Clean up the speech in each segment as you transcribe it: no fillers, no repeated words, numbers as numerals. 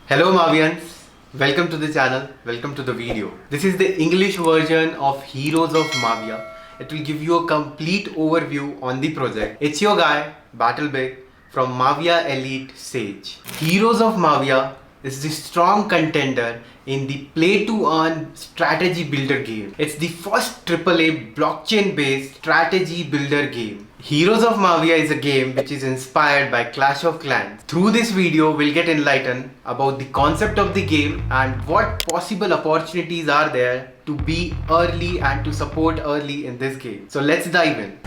Hello Mavians, welcome to the channel, welcome to the video. This is the English version of Heroes of Mavia. It will give you a complete overview on the project. It's your guy, Battlebig from Mavia Elite Sage. Heroes of Mavia is the strong contender in the play to earn strategy builder game. It's the first AAA blockchain based strategy builder game. Heroes of Mavia is a game which is inspired by Clash of Clans. Through this video, we'll get enlightened about the concept of the game and what possible opportunities are there to be early and to support early in this game. So let's dive in.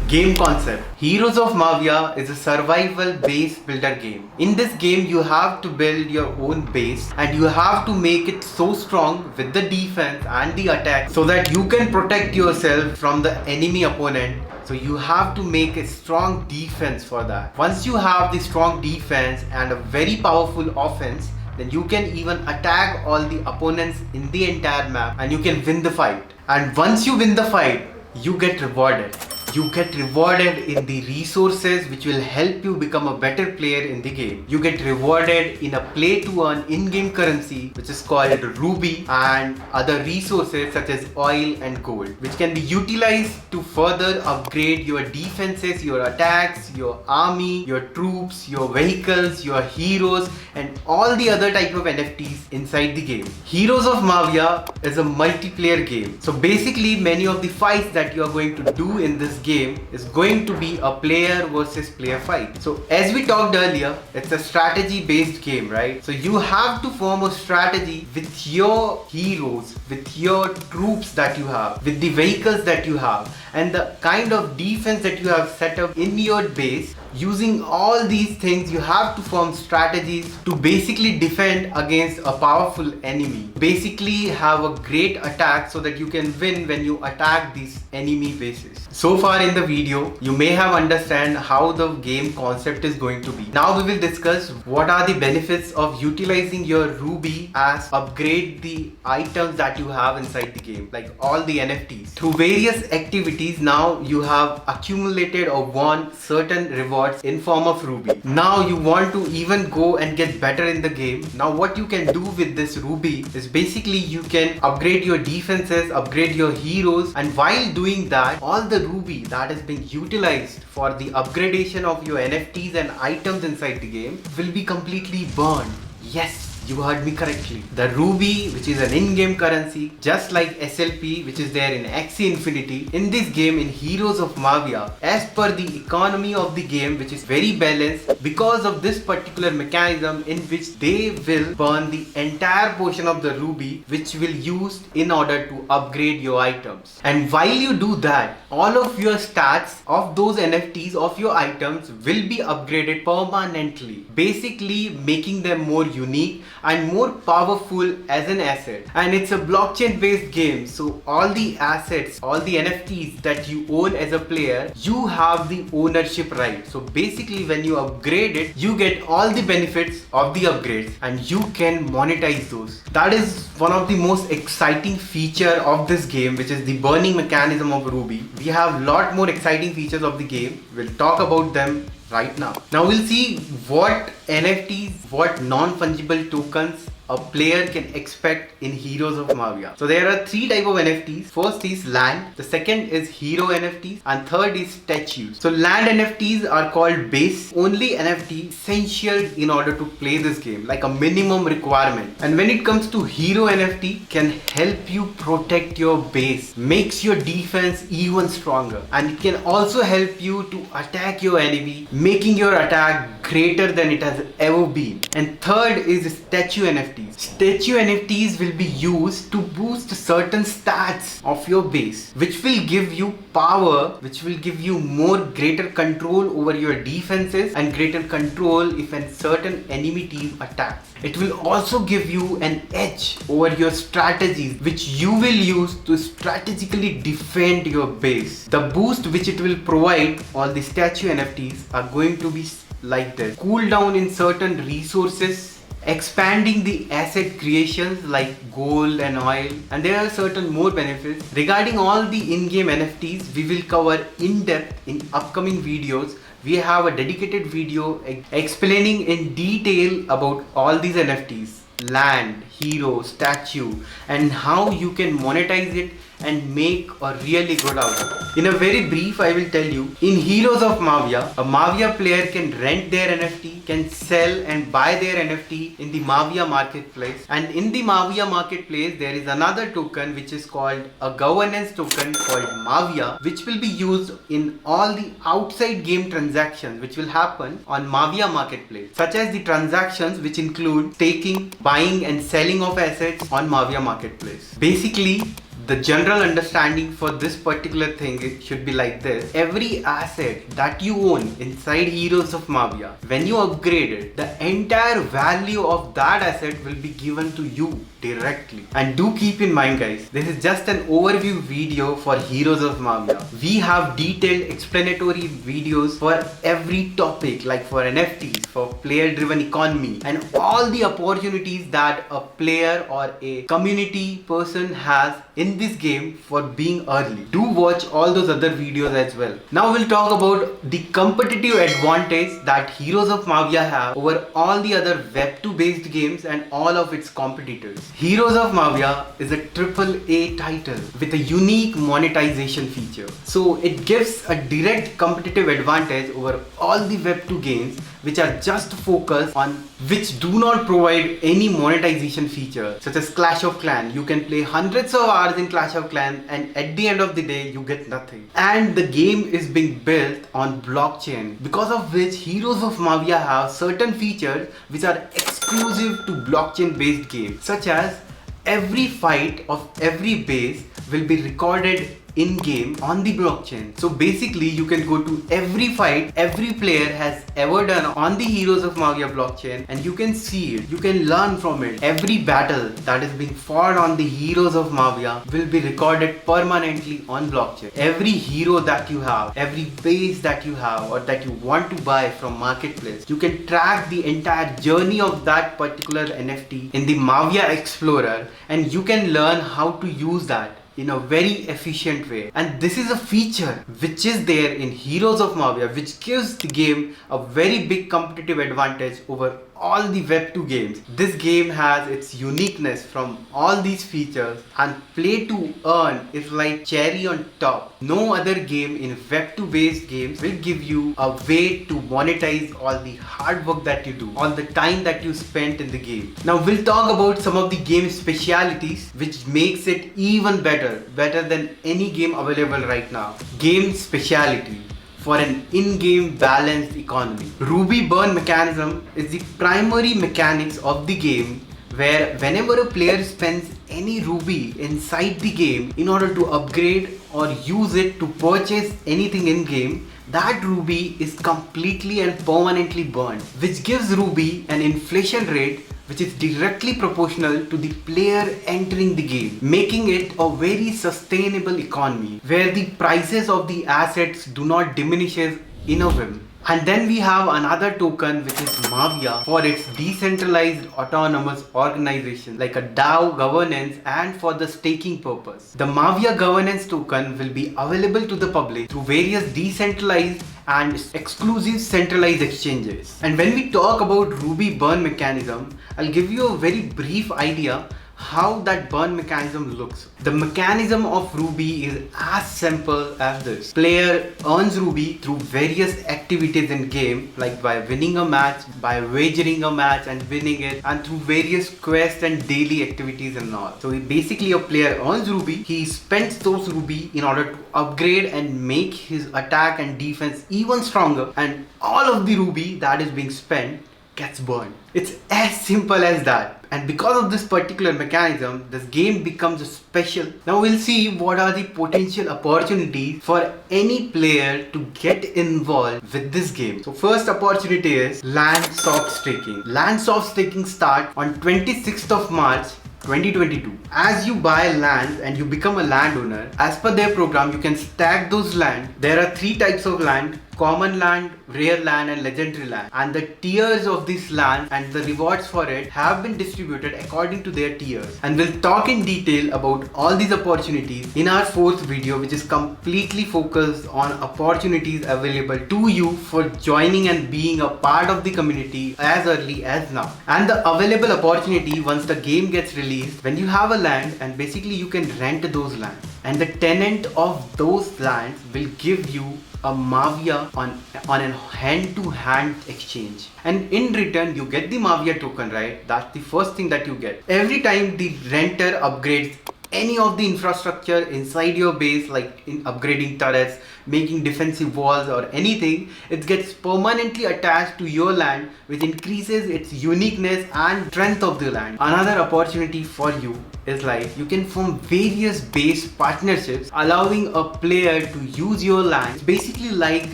Game concept. Heroes of Mavia is a survival base builder game. In this game you have to build your own base and you have to make it so strong with the defense and the attack so that you can protect yourself from the enemy opponent. So you have to make a strong defense for that. Once you have the strong defense and a very powerful offense, then you can even attack all the opponents in the entire map and you can win the fight. And once you win the fight, you get rewarded. You get rewarded in the resources which will help you become a better player in the game. You get rewarded in a play to earn in-game currency which is called Ruby and other resources such as oil and gold, which can be utilized to further upgrade your defenses, your attacks, your army, your troops, your vehicles, your heroes and all the other type of NFTs inside the game. Heroes of Mavia is a multiplayer game. So basically many of the fights that you are going to do in this game is going to be a player versus player fight. So as we talked earlier, it's a strategy based game, right? So you have to form a strategy with your heroes, with your troops that you have, with the vehicles that you have and the kind of defense that you have set up in your base. Using all these things, you have to form strategies to basically defend against a powerful enemy. Basically have a great attack so that you can win when you attack these enemy bases. So far in the video, you may have understand how the game concept is going to be. Now we will discuss what are the benefits of utilizing your Ruby as upgrade the items that you have inside the game, like all the NFTs. Through various activities, now you have accumulated or won certain rewards in form of Ruby. Now you want to even go and get better in the game. Now what you can do with this Ruby is basically you can upgrade your defenses, upgrade your heroes, and while doing that, all the Ruby that is being utilized for the upgradation of your NFTs and items inside the game will be completely burned. Yes, you heard me correctly. The Ruby, which is an in-game currency, just like SLP, which is there in Axie Infinity, in this game in Heroes of Mavia, as per the economy of the game, which is very balanced, because of this particular mechanism in which they will burn the entire portion of the Ruby, which will use in order to upgrade your items. And while you do that, all of your stats of those NFTs of your items will be upgraded permanently, basically making them more unique and more powerful as an asset. And it's a blockchain based game, so all the assets, all the NFTs that you own as a player, you have the ownership right. So basically when you upgrade it, you get all the benefits of the upgrades and you can monetize those. That is one of the most exciting feature of this game, which is the burning mechanism of Ruby. We have lot more exciting features of the game. We'll talk about them right now. Now we'll see what NFTs, what non-fungible tokens a player can expect in Heroes of Mavia. So there are three types of NFTs. First is land, the second is hero NFTs, and third is statues. So land NFTs are called base only NFT, essential in order to play this game, like a minimum requirement. And when it comes to hero NFT, can help you protect your base, makes your defense even stronger, and it can also help you to attack your enemy, making your attack greater than it has ever been. And third is statue NFTs. Statue NFTs will be used to boost certain stats of your base, which will give you power, which will give you more greater control over your defenses and greater control if a certain enemy team attacks. It will also give you an edge over your strategies, which you will use to strategically defend your base. The boost which it will provide, all the statue NFTs are going to be like this: cooldown in certain resources, expanding the asset creations like gold and oil, and there are certain more benefits. Regarding all the in-game NFTs, we will cover in depth in upcoming videos. We have a dedicated video explaining in detail about all these NFTs, land, hero, statue, and how you can monetize it and make a really good outcome. In a very brief, I will tell you, in Heroes of Mavia, a Mavia player can rent their NFT, can sell and buy their NFT in the Mavia marketplace. And in the Mavia marketplace, there is another token which is called a governance token called Mavia, which will be used in all the outside game transactions which will happen on Mavia marketplace, such as the transactions which include staking, buying and selling of assets on Mavia marketplace. Basically, the general understanding for this particular thing should be like this. Every asset that you own inside Heroes of Mavia, when you upgrade it, the entire value of that asset will be given to you directly. And do keep in mind guys, this is just an overview video for Heroes of Mavia. We have detailed explanatory videos for every topic, like for NFTs, for player driven economy, and all the opportunities that a player or a community person has in this game for being early. Do watch all those other videos as well. Now we'll talk about the competitive advantage that Heroes of Mavia have over all the other Web2 based games and all of its competitors. Heroes of Mavia is a AAA title with a unique monetization feature. So it gives a direct competitive advantage over all the Web2 games which are just focused on, which do not provide any monetization feature, such as Clash of Clans. You can play hundreds of hours in Clash of Clans and at the end of the day you get nothing. And the game is being built on blockchain, because of which Heroes of Mavia have certain features which are exclusive to blockchain based games, such as every fight of every base will be recorded in-game on the blockchain. So basically you can go to every fight every player has ever done on the Heroes of Mavia blockchain and you can see it, you can learn from it. Every battle that is being fought on the Heroes of Mavia will be recorded permanently on blockchain. Every hero that you have, every base that you have or that you want to buy from marketplace, you can track the entire journey of that particular NFT in the Mavia Explorer, and you can learn how to use that in a very efficient way. And this is a feature which is there in Heroes of Mavia, which gives the game a very big competitive advantage over all the Web2 games. This game has its uniqueness from all these features, and play to earn is like cherry on top. No other game in Web2 based games will give you a way to monetize all the hard work that you do, all the time that you spent in the game. Now we'll talk about some of the game specialities which makes it even better than any game available right now. Game speciality for an in-game balanced economy. Ruby burn mechanism is the primary mechanics of the game, where whenever a player spends any ruby inside the game in order to upgrade or use it to purchase anything in game, that ruby is completely and permanently burned, which gives ruby an inflation rate which is directly proportional to the player entering the game, making it a very sustainable economy where the prices of the assets do not diminishes in a whim. And then we have another token which is Mavia for its decentralized autonomous organization like a DAO governance and for the staking purpose. The Mavia governance token will be available to the public through various decentralized and exclusive centralized exchanges. And when we talk about Ruby burn mechanism, I'll give you a very brief idea how that burn mechanism looks. The mechanism of Ruby is as simple as this. Player earns Ruby through various activities in game, like by winning a match, by wagering a match and winning it, and through various quests and daily activities and all. So basically a player earns Ruby, he spends those Ruby in order to upgrade and make his attack and defense even stronger, and all of the Ruby that is being spent gets burned. It's as simple as that. And because of this particular mechanism, this game becomes special. Now we'll see what are the potential opportunities for any player to get involved with this game. So first opportunity is land soft staking. Land soft staking starts on 26th of March 2022. As you buy land and you become a landowner, as per their program, you can stack those land. There are 3 types of land: common land, rare land and legendary land, and the tiers of this land and the rewards for it have been distributed according to their tiers, and we'll talk in detail about all these opportunities in our 4th video, which is completely focused on opportunities available to you for joining and being a part of the community as early as now. And the available opportunity once the game gets released, when you have a land and basically you can rent those lands, and the tenant of those lands will give you a Mavia on a hand-to-hand exchange, and in return you get the Mavia token, right? That's the first thing that you get. Every time the renter upgrades any of the infrastructure inside your base, like in upgrading turrets, making defensive walls or anything, it gets permanently attached to your land, which increases its uniqueness and strength of the land. Another opportunity for you is like you can form various base partnerships, allowing a player to use your land. It's basically like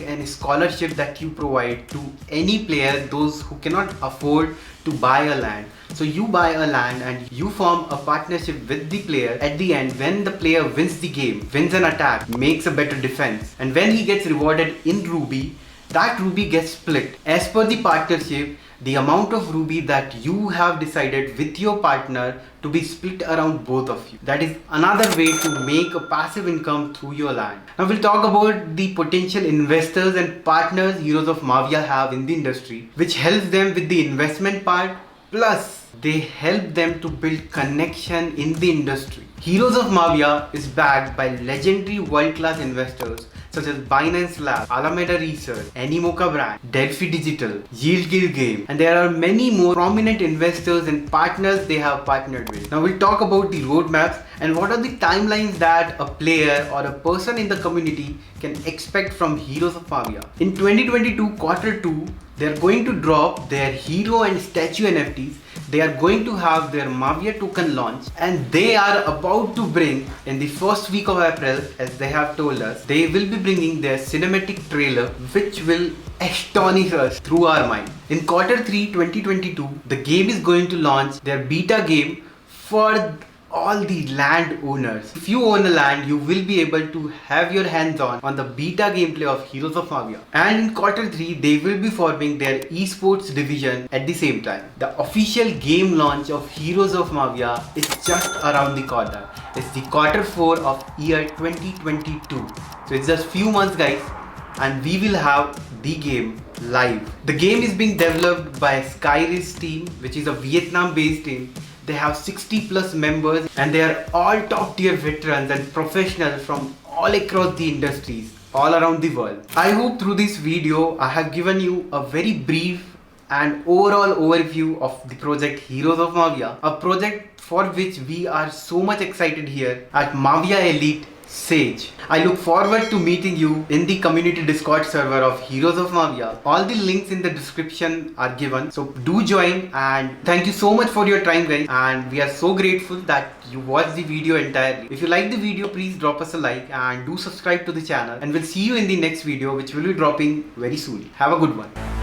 a scholarship that you provide to any player, those who cannot afford to buy a land. So you buy a land and you form a partnership with the player. At the end, when the player wins the game, wins an attack, makes a better defense, and when he gets rewarded in ruby, that ruby gets split. As per the partnership, the amount of ruby that you have decided with your partner to be split around both of you. That is another way to make a passive income through your land. Now we'll talk about the potential investors and partners Heroes of Mavia have in the industry, which helps them with the investment part, plus they help them to build connection in the industry. Heroes of Mavia is backed by legendary world-class investors such as Binance Lab, Alameda Research, Animoca Brand, Delphi Digital, Yield Guild Game, and there are many more prominent investors and partners they have partnered with. Now we'll talk about the roadmaps and what are the timelines that a player or a person in the community can expect from Heroes of Mavia. In 2022 Q2, they are going to drop their hero and statue NFTs. They are going to have their Mavia token launch, and they are about to bring in the first week of April, as they have told us, they will be bringing their cinematic trailer, which will astonish us through our mind. In Q3 2022, the game is going to launch their beta game for all the land owners. If you own a land, you will be able to have your hands on the beta gameplay of Heroes of Mavia. And in Q3, they will be forming their esports division at the same time. The official game launch of Heroes of Mavia is just around the corner. It's the Q4 of year 2022. So it's just few months, guys, and we will have the game live. The game is being developed by Skyris team, which is a Vietnam-based team. They have 60+ members and they are all top tier veterans and professionals from all across the industries, all around the world. I hope through this video I have given you a very brief and overall overview of the project Heroes of Mavia, a project for which we are so much excited here at Mavia Elite Sage. I look forward to meeting you in the community Discord server of Heroes of Mavia. All the links in the description are given, so do join, and thank you so much for your time, guys, and we are so grateful that you watched the video entirely. If you like the video, please drop us a like and do subscribe to the channel, and we'll see you in the next video, which will be dropping very soon. Have a good one.